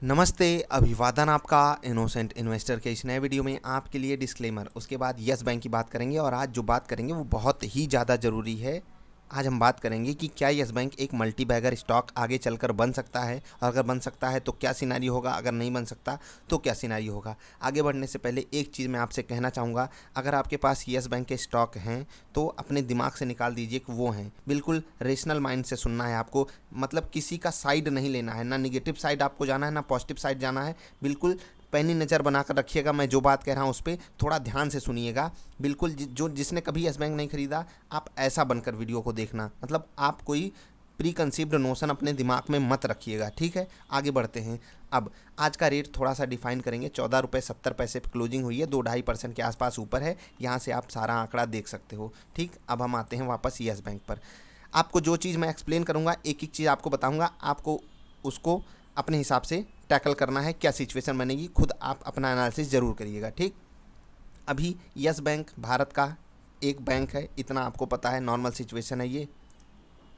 नमस्ते, अभिवादन आपका इनोसेंट इन्वेस्टर के इस नए वीडियो में आपके लिए डिस्क्लेमर, उसके बाद यस बैंक की बात करेंगे। और आज जो बात करेंगे वो बहुत ही ज़्यादा ज़रूरी है। आज हम बात करेंगे कि क्या यस बैंक एक मल्टी बैगर स्टॉक आगे चलकर बन सकता है, और अगर बन सकता है तो क्या सिनारियो होगा, अगर नहीं बन सकता तो क्या सिनारियो होगा। आगे बढ़ने से पहले एक चीज़ मैं आपसे कहना चाहूँगा, अगर आपके पास यस बैंक के स्टॉक हैं तो अपने दिमाग से निकाल दीजिए कि वो हैं। बिल्कुल रेशनल माइंड से सुनना है आपको, मतलब किसी का साइड नहीं लेना है, ना निगेटिव साइड आपको जाना है ना पॉजिटिव साइड जाना है। बिल्कुल पैनी नज़र बनाकर रखिएगा, मैं जो बात कह रहा हूँ उस पर थोड़ा ध्यान से सुनिएगा। बिल्कुल जो जिसने कभी यस बैंक नहीं खरीदा, आप ऐसा बनकर वीडियो को देखना, मतलब आप कोई प्री कंसीव्ड नोशन अपने दिमाग में मत रखिएगा, ठीक है। आगे बढ़ते हैं। अब आज का रेट थोड़ा सा डिफाइन करेंगे। 14 रुपये 70 पैसे पर क्लोजिंग हुई है, 2-2.5% के आसपास ऊपर है। यहाँ से आप सारा आंकड़ा देख सकते हो, ठीक। अब हम आते हैं वापस यस बैंक पर। आपको जो चीज़ मैं एक्सप्लेन करूँगा, एक एक चीज़ आपको बताऊँगा, आपको उसको अपने हिसाब से टैकल करना है। क्या सिचुएशन बनेगी खुद आप अपना एनालिसिस ज़रूर करिएगा, ठीक। अभी यस बैंक भारत का एक बैंक है, इतना आपको पता है। नॉर्मल सिचुएशन है ये।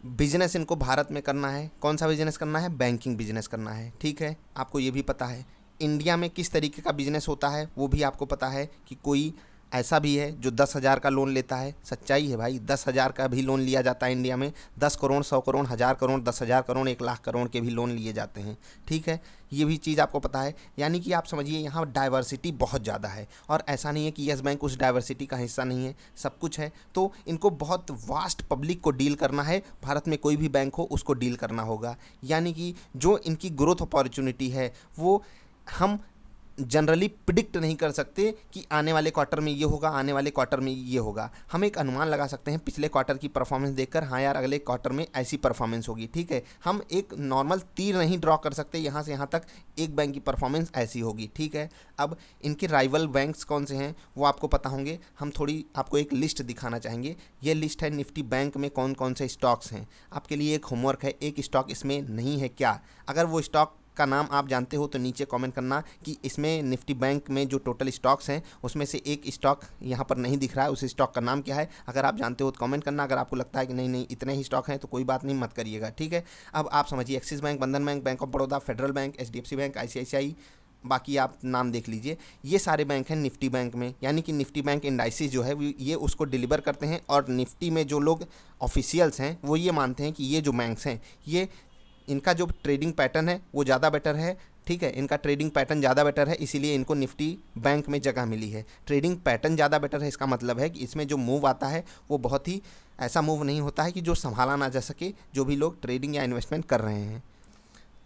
बिजनेस इनको भारत में करना है। कौन सा बिजनेस करना है? बैंकिंग बिजनेस करना है, ठीक है। आपको ये भी पता है इंडिया में किस तरीके का बिजनेस होता है, वो भी आपको पता है कि कोई ऐसा भी है जो 10,000 का लोन लेता है। सच्चाई है भाई, 10,000 का भी लोन लिया जाता है इंडिया में। 10 करोड़, 100 करोड़, 1,000 करोड़, 10,000 करोड़, 1,00,000 करोड़ के भी लोन लिए जाते हैं, ठीक है। ये भी चीज़ आपको पता है। यानी कि आप समझिए यहाँ डाइवर्सिटी बहुत ज़्यादा है, और ऐसा नहीं है कि यस बैंक उस डाइवर्सिटी का हिस्सा नहीं है, सब कुछ है। तो इनको बहुत वास्ट पब्लिक को डील करना है। भारत में कोई भी बैंक हो उसको डील करना होगा। यानी कि जो इनकी ग्रोथ अपॉर्चुनिटी है वो हम जनरली प्रिडिक्ट नहीं कर सकते कि आने वाले क्वार्टर में ये होगा, आने वाले क्वार्टर में ये होगा। हम एक अनुमान लगा सकते हैं पिछले क्वार्टर की परफॉर्मेंस देखकर, हाँ यार अगले क्वार्टर में ऐसी परफॉर्मेंस होगी, ठीक है। हम एक नॉर्मल तीर नहीं ड्रॉ कर सकते यहाँ से यहाँ तक, एक बैंक की परफॉर्मेंस ऐसी होगी, ठीक है। अब इनके राइवल बैंक्स कौन से हैं वो आपको पता होंगे। हम थोड़ी आपको एक लिस्ट दिखाना चाहेंगे। ये लिस्ट है निफ्टी बैंक में कौन कौन से स्टॉक्स हैं। आपके लिए एक होमवर्क है, एक स्टॉक इसमें नहीं है क्या? अगर वो स्टॉक का नाम आप जानते हो तो नीचे कमेंट करना कि इसमें निफ्टी बैंक में जो टोटल स्टॉक्स हैं उसमें से एक स्टॉक यहाँ पर नहीं दिख रहा है, उस स्टॉक का नाम क्या है। अगर आप जानते हो तो कमेंट करना। अगर आपको लगता है कि नहीं नहीं इतने ही स्टॉक हैं तो कोई बात नहीं, मत करिएगा, ठीक है। अब आप समझिए, एक्सिस बैंक, बंधन bank, bank of Baroda, federal bank, HDFC bank, ICICI, बाकी आप नाम देख लीजिए। ये सारे बैंक हैं निफ्टी बैंक में। यानी कि निफ्टी बैंक इंडाइसिस जो है ये उसको डिलीवर करते हैं, और निफ्टी में जो लोग ऑफिशियल्स हैं वो ये मानते हैं कि ये जो बैंक्स हैं ये इनका जो ट्रेडिंग पैटर्न है वो ज़्यादा बेटर है, ठीक है। इनका ट्रेडिंग पैटर्न ज़्यादा बेटर है, इसीलिए इनको निफ्टी बैंक में जगह मिली है। ट्रेडिंग पैटर्न ज़्यादा बेटर है, इसका मतलब है कि इसमें जो मूव आता है वो बहुत ही ऐसा मूव नहीं होता है कि जो संभाला ना जा सके, जो भी लोग ट्रेडिंग या इन्वेस्टमेंट कर रहे हैं।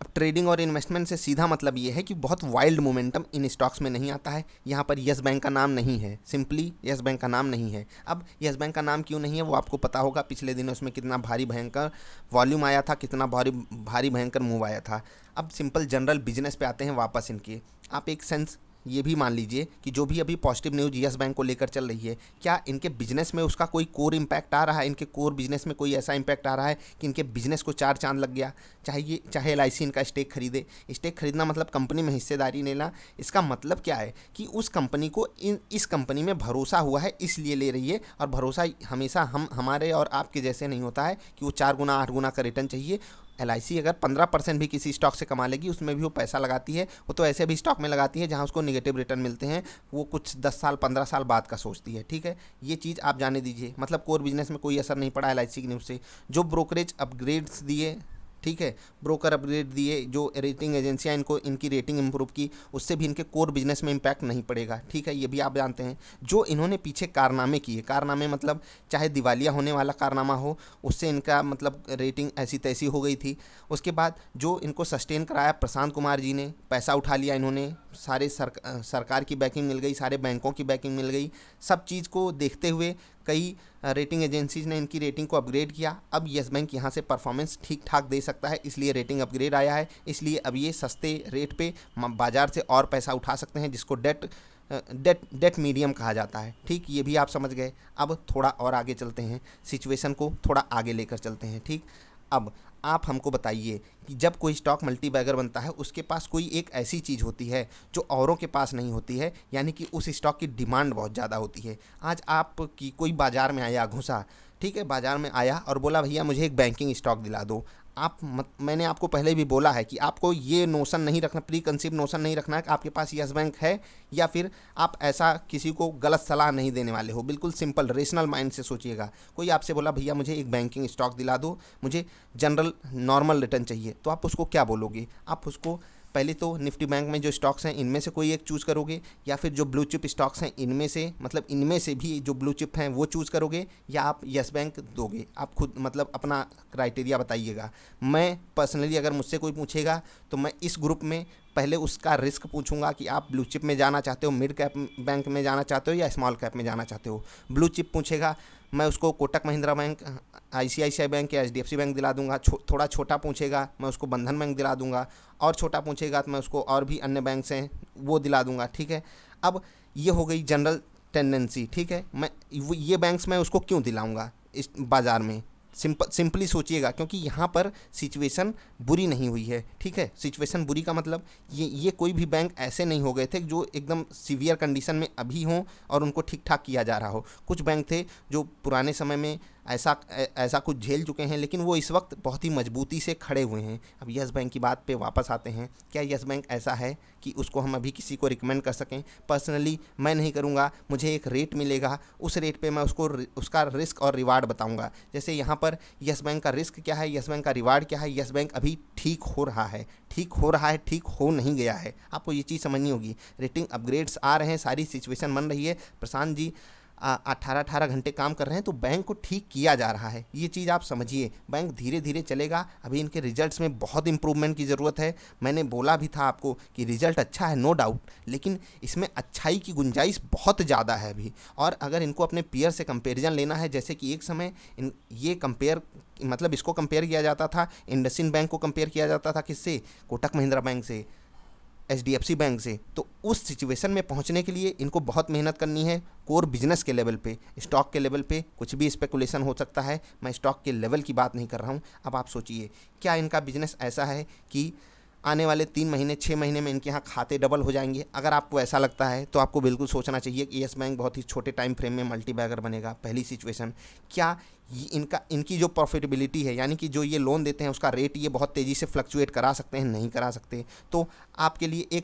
अब ट्रेडिंग और इन्वेस्टमेंट से सीधा मतलब ये है कि बहुत वाइल्ड मोमेंटम इन स्टॉक्स में नहीं आता है। यहाँ पर यस बैंक का नाम नहीं है, सिंपली यस बैंक का नाम नहीं है। अब यस बैंक का नाम क्यों नहीं है वो आपको पता होगा। पिछले दिनों उसमें कितना भारी भयंकर वॉल्यूम आया था, कितना भारी भारी भयंकर मूव आया था। अब सिंपल जनरल बिजनेस पे आते हैं वापस इनके। आप एक सेंस ये भी मान लीजिए कि जो भी अभी पॉजिटिव न्यूज़ यस बैंक को लेकर चल रही है, क्या इनके बिजनेस में उसका कोई कोर इम्पैक्ट आ रहा है? इनके कोर बिजनेस में कोई ऐसा इम्पैक्ट आ रहा है कि इनके बिजनेस को चार चांद लग गया? चाहे एलआईसी इनका स्टेक खरीदे। स्टेक खरीदना मतलब कंपनी में हिस्सेदारी लेना। इसका मतलब क्या है कि उस कंपनी को इस कंपनी में भरोसा हुआ है इसलिए ले रही है। और भरोसा हमेशा हमारे और आपके जैसे नहीं होता है कि वो 4 गुना 8 गुना का रिटर्न चाहिए। एलआईसी अगर 15% भी किसी स्टॉक से कमा लेगी, उसमें भी वो पैसा लगाती है। वो तो ऐसे भी स्टॉक में लगाती है जहां उसको नेगेटिव रिटर्न मिलते हैं, वो कुछ 10 साल 15 साल बाद का सोचती है, ठीक है। ये चीज़ आप जाने दीजिए। मतलब कोर बिजनेस में कोई असर नहीं पड़ा एलआईसी की न्यूज़ से। जो ब्रोकरेज अपग्रेड्स दिए, ठीक है, ब्रोकर अपग्रेड दिए, जो रेटिंग एजेंसियां इनको इनकी रेटिंग इंप्रूव की, उससे भी इनके कोर बिजनेस में इम्पैक्ट नहीं पड़ेगा, ठीक है। ये भी आप जानते हैं। जो इन्होंने पीछे कारनामे किए, कारनामे मतलब चाहे दिवालिया होने वाला कारनामा हो, उससे इनका मतलब रेटिंग ऐसी तैसी हो गई थी। उसके बाद जो इनको सस्टेन कराया प्रशांत कुमार जी ने, पैसा उठा लिया इन्होंने, सारे सरकार की बैकिंग मिल गई, सारे बैंकों की बैकिंग मिल गई। सब चीज़ को देखते हुए कई रेटिंग एजेंसीज ने इनकी रेटिंग को अपग्रेड किया। अब यस बैंक यहाँ से परफॉर्मेंस ठीक ठाक दे सकता है, इसलिए रेटिंग अपग्रेड आया है। इसलिए अब ये सस्ते रेट पे बाज़ार से और पैसा उठा सकते हैं, जिसको डेट मीडियम कहा जाता है, ठीक। ये भी आप समझ गए। अब थोड़ा और आगे चलते हैं, सिचुएशन को थोड़ा आगे लेकर चलते हैं, ठीक। अब आप हमको बताइए कि जब कोई स्टॉक मल्टी बैगर बनता है उसके पास कोई एक ऐसी चीज़ होती है जो औरों के पास नहीं होती है, यानी कि उस स्टॉक की डिमांड बहुत ज़्यादा होती है। आज आपकी कोई बाज़ार में आया घुसा, ठीक है, बाज़ार में आया और बोला भैया मुझे एक बैंकिंग स्टॉक दिला दो। मैंने आपको पहले भी बोला है कि आपको ये नोशन नहीं रखना, प्री कंसीव नोशन नहीं रखना है कि आपके पास यस बैंक है, या फिर आप ऐसा किसी को गलत सलाह नहीं देने वाले हो। बिल्कुल सिंपल रेशनल माइंड से सोचिएगा। कोई आपसे बोला भैया मुझे एक बैंकिंग स्टॉक दिला दो, मुझे जनरल नॉर्मल रिटर्न चाहिए, तो आप उसको क्या बोलोगे? आप उसको पहले तो निफ्टी बैंक में जो स्टॉक्स हैं इनमें से कोई एक चूज़ करोगे, या फिर जो ब्लू चिप स्टॉक्स हैं इनमें से, मतलब इनमें से भी जो ब्लू चिप हैं वो चूज़ करोगे, या आप यस बैंक दोगे? आप खुद मतलब अपना क्राइटेरिया बताइएगा। मैं पर्सनली अगर मुझसे कोई पूछेगा तो मैं इस ग्रुप में पहले उसका रिस्क पूछूंगा कि आप ब्लू चिप में जाना चाहते हो, मिड कैप बैंक में जाना चाहते हो, या स्मॉल कैप में जाना चाहते हो। ब्लू चिप पूछेगा, मैं उसको Kotak Mahindra bank, ICICI bank या एचडीएफसी बैंक दिला दूंगा। थोड़ा छोटा पूछेगा मैं उसको बंधन बैंक दिला दूंगा, और छोटा पूछेगा तो मैं उसको और भी अन्य बैंक हैं वो दिला दूंगा। ठीक है, अब ये हो गई जनरल टेंडेंसी। ठीक है, मैं ये बैंक्स मैं उसको क्यों दिलाऊंगा इस बाज़ार में? सिंपली सोचिएगा, क्योंकि यहाँ पर सिचुएशन बुरी नहीं हुई है। ठीक है, सिचुएशन बुरी का मतलब ये कोई भी बैंक ऐसे नहीं हो गए थे जो एकदम सीवियर कंडीशन में अभी हों और उनको ठीक ठाक किया जा रहा हो। कुछ बैंक थे जो पुराने समय में ऐसा कुछ झेल चुके हैं, लेकिन वो इस वक्त बहुत ही मजबूती से खड़े हुए हैं। अब यस बैंक की बात पे वापस आते हैं। क्या यस बैंक ऐसा है कि उसको हम अभी किसी को रिकमेंड कर सकें? पर्सनली मैं नहीं करूँगा। मुझे एक रेट मिलेगा, उस रेट पे मैं उसका रिस्क और रिवार्ड बताऊँगा। जैसे यहाँ पर यस बैंक का रिस्क क्या है, यस बैंक का रिवार्ड क्या है। यस बैंक अभी ठीक हो रहा है, ठीक हो नहीं गया है। आपको ये चीज़ समझनी होगी। रेटिंग अपग्रेड्स आ रहे हैं, सारी सिचुएशन बन रही है। प्रशांत जी 18 घंटे काम कर रहे हैं तो बैंक को ठीक किया जा रहा है। ये चीज़ आप समझिए। बैंक धीरे धीरे चलेगा। अभी इनके रिजल्ट्स में बहुत इंप्रूवमेंट की ज़रूरत है। मैंने बोला भी था आपको कि रिजल्ट अच्छा है, नो डाउट, लेकिन इसमें अच्छाई की गुंजाइश बहुत ज़्यादा है अभी। और अगर इनको अपने पीयर से कंपेरिजन लेना है, जैसे कि एक समय इसको कंपेयर किया जाता था, इंडसइंड बैंक को कंपेयर किया जाता था किससे? कोटक महिंद्रा बैंक से, एचडीएफसी बैंक से। तो उस सिचुएशन में पहुंचने के लिए इनको बहुत मेहनत करनी है। कोर बिजनेस के लेवल पे, स्टॉक के लेवल पे कुछ भी स्पेकुलेशन हो सकता है। मैं स्टॉक के लेवल की बात नहीं कर रहा हूं। अब आप सोचिए, क्या इनका बिजनेस ऐसा है कि आने वाले 3 महीने 6 महीने में इनके यहाँ खाते डबल हो जाएंगे? अगर आपको ऐसा लगता है तो आपको बिल्कुल सोचना चाहिए कि यस बैंक बहुत ही छोटे टाइम फ्रेम में मल्टी बैगर बनेगा। पहली सिचुएशन। क्या इनकी जो प्रॉफिटेबिलिटी है, यानी कि जो ये लोन देते हैं उसका रेट ये बहुत तेज़ी से फ्लक्चुएट करा सकते हैं? नहीं करा सकते। तो आपके लिए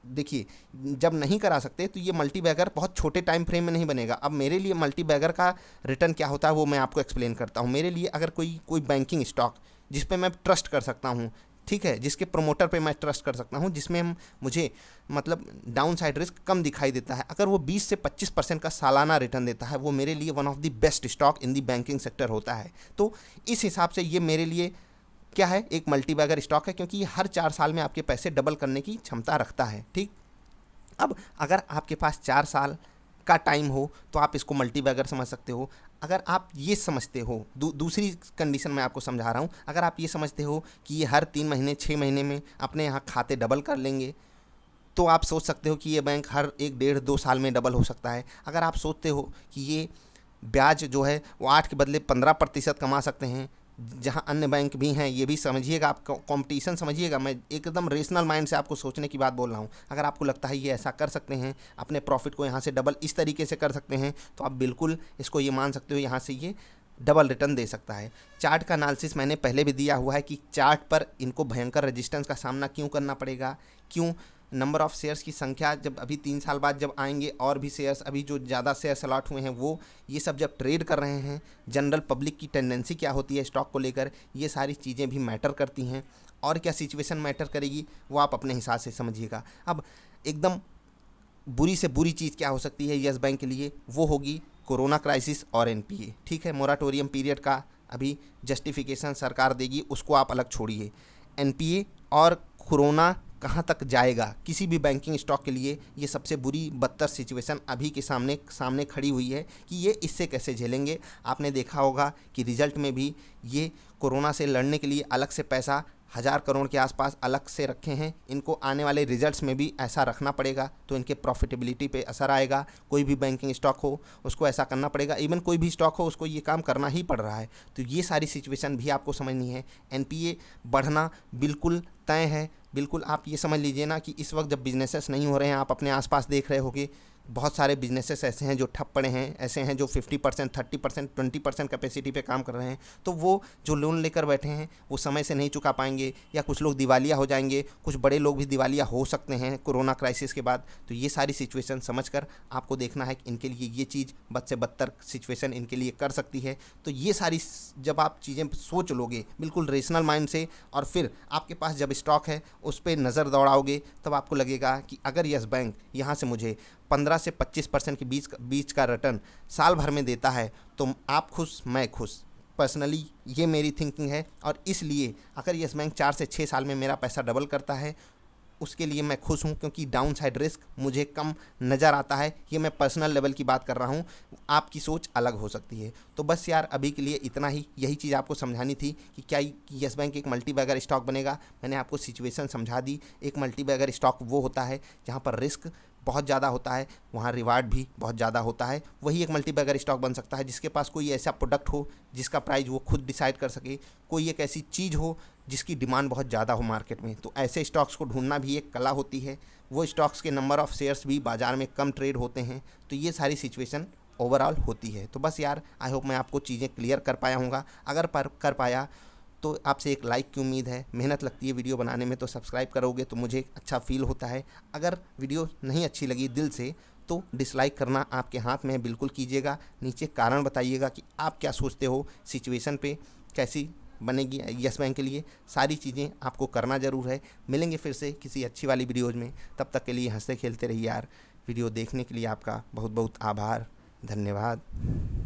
देखिए, जब नहीं करा सकते तो ये मल्टी बैगर बहुत छोटे टाइम फ्रेम में नहीं बनेगा। अब मेरे लिए मल्टी बैगर का रिटर्न क्या होता है वो मैं आपको एक्सप्लेन करता हूँ। मेरे लिए अगर कोई बैंकिंग स्टॉक जिस पे मैं ट्रस्ट कर सकता हूँ, ठीक है, जिसके प्रमोटर पे मैं ट्रस्ट कर सकता हूँ, जिसमें मुझे मतलब डाउन साइड रिस्क कम दिखाई देता है, अगर वो 20 से 25% का सालाना रिटर्न देता है, वो मेरे लिए one of the best stock in the banking sector होता है। तो इस हिसाब से ये मेरे लिए क्या है, एक मल्टी बैगर स्टॉक है, क्योंकि ये हर 4 साल में आपके पैसे डबल करने की क्षमता रखता है। ठीक, अब अगर आपके पास 4 साल का टाइम हो तो आप इसको मल्टी बैगर समझ सकते हो। अगर आप ये समझते हो, दूसरी कंडीशन मैं आपको समझा रहा हूँ, अगर आप ये समझते हो कि ये हर 3 महीने 6 महीने में अपने यहाँ खाते डबल कर लेंगे, तो आप सोच सकते हो कि ये बैंक हर 1 डेढ़ 2 साल में डबल हो सकता है। अगर आप सोचते हो कि ये ब्याज जो है वो 8 के बदले 15% कमा सकते हैं, जहां अन्य बैंक भी हैं, ये भी समझिएगा। आप कंपटीशन समझिएगा। मैं एकदम रेशनल माइंड से आपको सोचने की बात बोल रहा हूँ। अगर आपको लगता है ये ऐसा कर सकते हैं, अपने प्रॉफिट को यहाँ से डबल इस तरीके से कर सकते हैं, तो आप बिल्कुल इसको ये मान सकते हो यहाँ से ये डबल रिटर्न दे सकता है। चार्ट का एनालिसिस मैंने पहले भी दिया हुआ है कि चार्ट पर इनको भयंकर रेजिस्टेंस का सामना क्यों करना पड़ेगा, क्यों नंबर ऑफ़ शेयर्स की संख्या जब अभी 3 साल बाद जब आएंगे और भी शेयर्स, अभी जो ज़्यादा शेयर्स अलॉट हुए हैं वो ये सब जब ट्रेड कर रहे हैं, जनरल पब्लिक की टेंडेंसी क्या होती है स्टॉक को लेकर, ये सारी चीज़ें भी मैटर करती हैं। और क्या सिचुएशन मैटर करेगी वो आप अपने हिसाब से समझिएगा। अब एकदम बुरी से बुरी चीज़ क्या हो सकती है यस बैंक के लिए, वो होगी कोरोना क्राइसिस और एनपीए। ठीक है, मोराटोरियम पीरियड का अभी जस्टिफिकेशन सरकार देगी, उसको आप अलग छोड़िए। एनपीए और कोरोना कहाँ तक जाएगा किसी भी बैंकिंग स्टॉक के लिए, ये सबसे बुरी बदतर सिचुएशन अभी के सामने खड़ी हुई है कि ये इससे कैसे झेलेंगे। आपने देखा होगा कि रिजल्ट में भी ये कोरोना से लड़ने के लिए अलग से पैसा 1000 करोड़ के आसपास अलग से रखे हैं। इनको आने वाले रिजल्ट्स में भी ऐसा रखना पड़ेगा, तो इनके प्रॉफिटेबिलिटी पे असर आएगा। कोई भी बैंकिंग स्टॉक हो उसको ऐसा करना पड़ेगा, इवन कोई भी स्टॉक हो उसको ये काम करना ही पड़ रहा है। तो ये सारी सिचुएशन भी आपको समझनी है। एनपीए बढ़ना बिल्कुल तय है। बिल्कुल आप ये समझ लीजिए ना कि इस वक्त जब बिजनेसेस नहीं हो रहे हैं, आप अपने आसपास देख रहे होगे बहुत सारे बिजनेसेस ऐसे हैं जो ठप पड़े हैं, ऐसे हैं जो 50%, 30%, 20% कैपेसिटी पे काम कर रहे हैं। तो वो जो लोन लेकर बैठे हैं वो समय से नहीं चुका पाएंगे, या कुछ लोग दिवालिया हो जाएंगे, कुछ बड़े लोग भी दिवालिया हो सकते हैं कोरोना क्राइसिस के बाद। तो ये सारी सिचुएशन समझकर आपको देखना है कि इनके लिए ये चीज़ बद से बदतर सिचुएशन इनके लिए कर सकती है। तो ये सारी जब आप चीज़ें सोच लोगे बिल्कुल रेशनल माइंड से, और फिर आपके पास जब स्टॉक है उस पर नज़र दौड़ाओगे, तब आपको लगेगा कि अगर यस बैंक यहाँ से मुझे 15 से 25% के बीच का रिटर्न साल भर में देता है तो आप खुश, मैं खुश। पर्सनली ये मेरी थिंकिंग है, और इसलिए अगर यस बैंक 4 से 6 साल में मेरा पैसा डबल करता है उसके लिए मैं खुश हूँ, क्योंकि डाउन साइड रिस्क मुझे कम नज़र आता है। ये मैं पर्सनल लेवल की बात कर रहा हूँ, आपकी सोच अलग हो सकती है। तो बस यार अभी के लिए इतना ही, यही चीज़ आपको समझानी थी कि क्या यस बैंक एक मल्टी बैगर स्टॉक बनेगा। मैंने आपको सिचुएशन समझा दी। एक मल्टी बैगर स्टॉक वो होता है जहाँ पर रिस्क बहुत ज़्यादा होता है, वहाँ रिवार्ड भी बहुत ज़्यादा होता है। वही एक मल्टी बैगर स्टॉक बन सकता है जिसके पास कोई ऐसा प्रोडक्ट हो जिसका प्राइस वो खुद डिसाइड कर सके, कोई एक ऐसी चीज़ हो जिसकी डिमांड बहुत ज़्यादा हो मार्केट में। तो ऐसे स्टॉक्स को ढूंढना भी एक कला होती है। वो स्टॉक्स के नंबर ऑफ़ शेयर्स भी बाज़ार में कम ट्रेड होते हैं। तो ये सारी सिचुएशन ओवरऑल होती है। तो बस यार आई होप मैं आपको चीज़ें क्लियर कर पाया हूँगा। अगर कर पाया तो आपसे एक लाइक की उम्मीद है। मेहनत लगती है वीडियो बनाने में, तो सब्सक्राइब करोगे तो मुझे अच्छा फील होता है। अगर वीडियो नहीं अच्छी लगी दिल से तो डिसलाइक करना आपके हाथ में है, बिल्कुल कीजिएगा। नीचे कारण बताइएगा कि आप क्या सोचते हो, सिचुएशन पे कैसी बनेगी यस बैंक के लिए। सारी चीज़ें आपको करना ज़रूर है। मिलेंगे फिर से किसी अच्छी वाली वीडियोज़ में, तब तक के लिए हंसते खेलते रहिए यार। वीडियो देखने के लिए आपका बहुत बहुत आभार, धन्यवाद।